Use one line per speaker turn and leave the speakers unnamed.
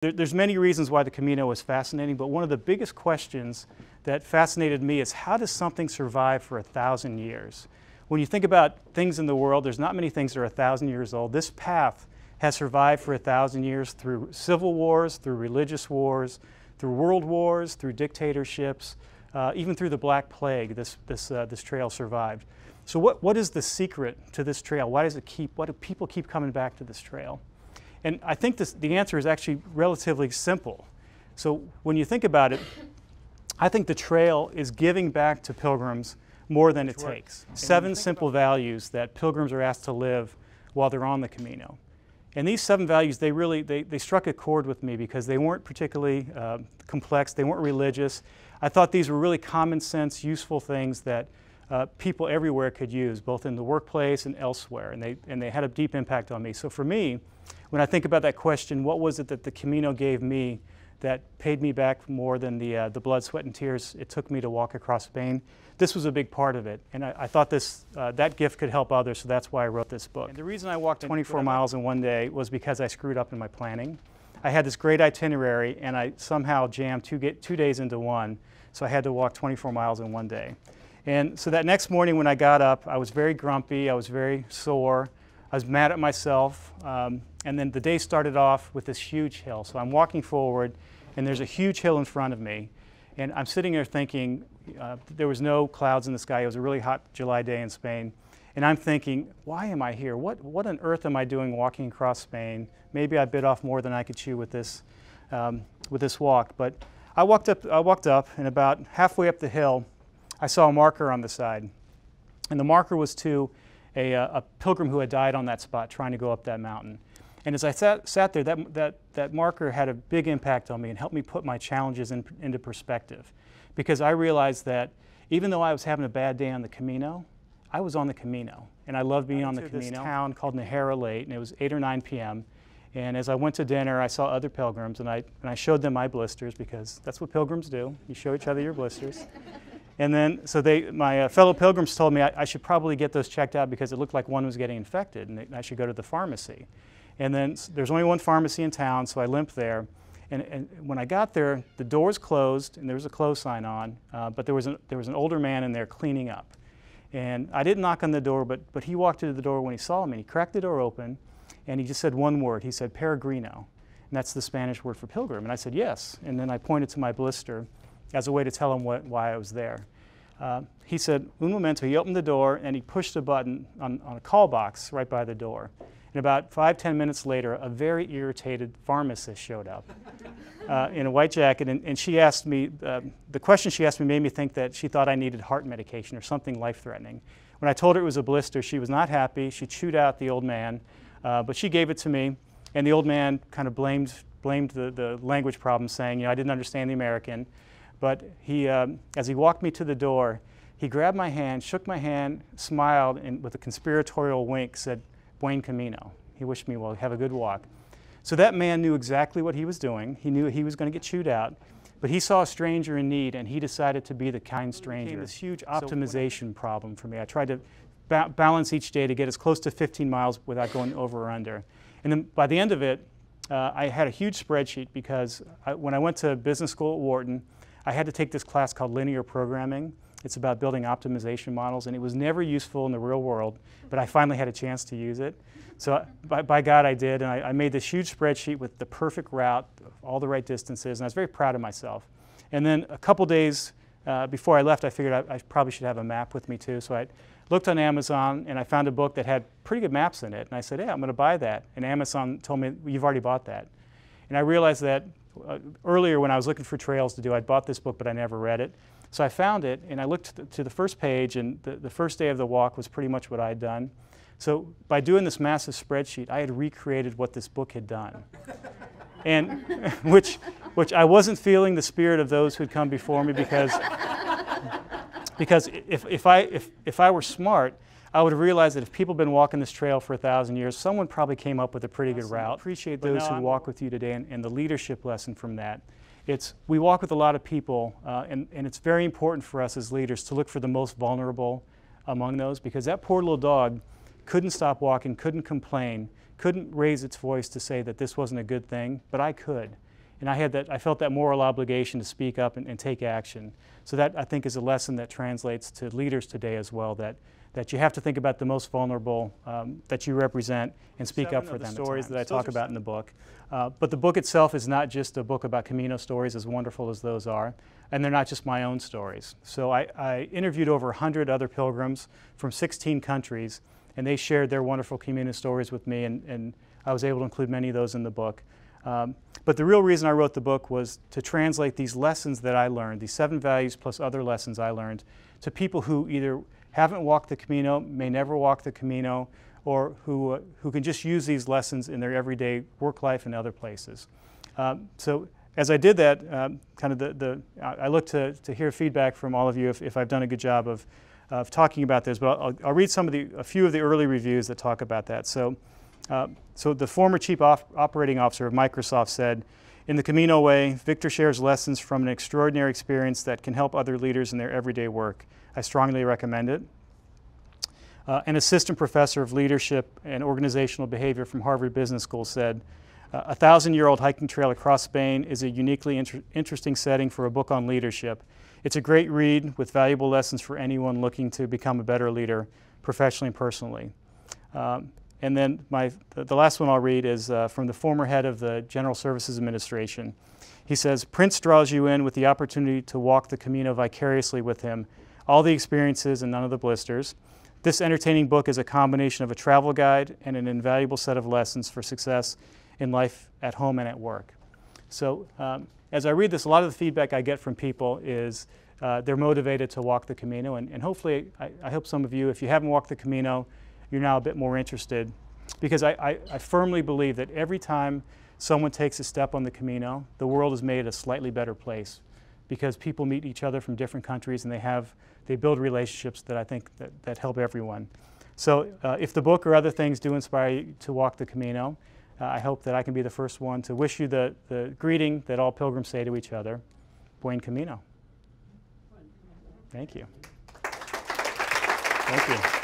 There's many reasons why the Camino is fascinating, but one of the biggest questions that fascinated me is how does something survive for 1,000 years? When you think about things in the world, there's not many things that are 1,000 years old. This path has survived for 1,000 years through civil wars, through religious wars, through world wars, through dictatorships, even through the Black Plague. This trail survived. So what is the secret to this trail? Why do people keep coming back to this trail? And I think the answer is actually relatively simple. So when you think about it, I think the trail is giving back to pilgrims more than it takes. 7 simple values that pilgrims are asked to live while they're on the Camino. And these 7 values, they struck a chord with me because they weren't particularly complex, they weren't religious. I thought these were really common sense, useful things that people everywhere could use, both in the workplace and elsewhere, and they had a deep impact on me. So for me, when I think about that question, what was it that the Camino gave me that paid me back more than the blood, sweat, and tears it took me to walk across Spain? This was a big part of it, and I thought that gift could help others, so that's why I wrote this book. And the reason I walked 24 miles in one day was because I screwed up in my planning. I had this great itinerary, and I somehow jammed 2 days into one, so I had to walk 24 miles in one day. And so that next morning when I got up, I was very grumpy, I was very sore, I was mad at myself, and then the day started off with this huge hill. So I'm walking forward, and there's a huge hill in front of me, and I'm sitting there thinking, there was no clouds in the sky, it was a really hot July day in Spain, and I'm thinking, why am I here? What on earth am I doing walking across Spain? Maybe I bit off more than I could chew with this walk. But I walked up, and about halfway up the hill, I saw a marker on the side, and the marker was to a pilgrim who had died on that spot trying to go up that mountain. And as I sat there, that marker had a big impact on me and helped me put my challenges into perspective. Because I realized that even though I was having a bad day on the Camino, I was on the Camino. And I loved being on the Camino. This town called Najera late, and it was 8 or 9 p.m. And as I went to dinner, I saw other pilgrims, and I showed them my blisters, because that's what pilgrims do. You show each other your blisters. And then, so my fellow pilgrims told me I should probably get those checked out because it looked like one was getting infected, and I should go to the pharmacy. And then there's only one pharmacy in town, so I limped there. And when I got there, the doors closed, and there was a close sign on, but there was an older man in there cleaning up. And I didn't knock on the door, but he walked to the door when he saw me. He cracked the door open, and he just said one word. He said, "Peregrino," and that's the Spanish word for pilgrim. And I said, "Yes." And then I pointed to my blister as a way to tell him why I was there. He said, "Un momento." He opened the door, and he pushed a button on a call box right by the door. And about 5–10 minutes later, a very irritated pharmacist showed up in a white jacket, and she asked me, the question she asked me made me think that she thought I needed heart medication or something life-threatening. When I told her it was a blister, she was not happy. She chewed out the old man, but she gave it to me, and the old man kind of blamed the language problem, saying, I didn't understand the American. But he, as he walked me to the door, he grabbed my hand, shook my hand, smiled, and with a conspiratorial wink said, "Buen Camino." He wished me well, have a good walk. So that man knew exactly what he was doing. He knew he was going to get chewed out, but he saw a stranger in need, and he decided to be the kind stranger. It became this huge optimization problem for me. I tried to balance each day to get as close to 15 miles without going over or under. And then by the end of it, I had a huge spreadsheet because when I went to business school at Wharton, I had to take this class called linear programming. It's about building optimization models, and it was never useful in the real world, but I finally had a chance to use it. So by God, I did, and I made this huge spreadsheet with the perfect route, all the right distances, and I was very proud of myself. And then a couple days before I left, I figured I probably should have a map with me too, so I looked on Amazon, and I found a book that had pretty good maps in it, and I said, "Hey, I'm going to buy that." And Amazon told me, "You've already bought that." And I realized that earlier when I was looking for trails to do, I'd bought this book, but I never read it. So I found it, and I looked to the first page, and the first day of the walk was pretty much what I had done. So by doing this massive spreadsheet, I had recreated what this book had done. And which I wasn't feeling the spirit of those who had come before me, because if I were smart, I would have realized that if people have been walking this trail for 1,000 years, someone probably came up with a pretty good route. I appreciate those who walk with you today, and the leadership lesson from that. We walk with a lot of people, and it's very important for us as leaders to look for the most vulnerable among those, because that poor little dog couldn't stop walking, couldn't complain, couldn't raise its voice to say that this wasn't a good thing, but I could. And I felt that moral obligation to speak up and take action. So that, I think, is a lesson that translates to leaders today as well, that you have to think about the most vulnerable that you represent and speak up for them. Stories that I talk about in the book. But the book itself is not just a book about Camino stories, as wonderful as those are, and they're not just my own stories. So I interviewed over 100 other pilgrims from 16 countries, and they shared their wonderful Camino stories with me, and I was able to include many of those in the book. But the real reason I wrote the book was to translate these lessons that I learned, these 7 values plus other lessons I learned, to people who either haven't walked the Camino, may never walk the Camino, or who can just use these lessons in their everyday work life and other places. So as I did that, I look to hear feedback from all of you if I've done a good job of talking about this, but I'll read a few of the early reviews that talk about that. So the former chief operating officer of Microsoft said, "In the Camino way, Victor shares lessons from an extraordinary experience that can help other leaders in their everyday work. I strongly recommend it." An assistant professor of leadership and organizational behavior from Harvard Business School said, "A 1,000-year-old hiking trail across Spain is a uniquely interesting setting for a book on leadership. It's a great read with valuable lessons for anyone looking to become a better leader, professionally and personally." And then the last one I'll read is from the former head of the General Services Administration. He says, "Prince draws you in with the opportunity to walk the Camino vicariously with him, all the experiences and none of the blisters. This entertaining book is a combination of a travel guide and an invaluable set of lessons for success in life at home and at work." So as I read this, a lot of the feedback I get from people is they're motivated to walk the Camino, and hopefully, I hope some of you, if you haven't walked the Camino, you're now a bit more interested, because I firmly believe that every time someone takes a step on the Camino, the world is made a slightly better place, because people meet each other from different countries and they build relationships that I think that help everyone. So if the book or other things do inspire you to walk the Camino, I hope that I can be the first one to wish you the greeting that all pilgrims say to each other, Buen Camino. Thank you. Thank you.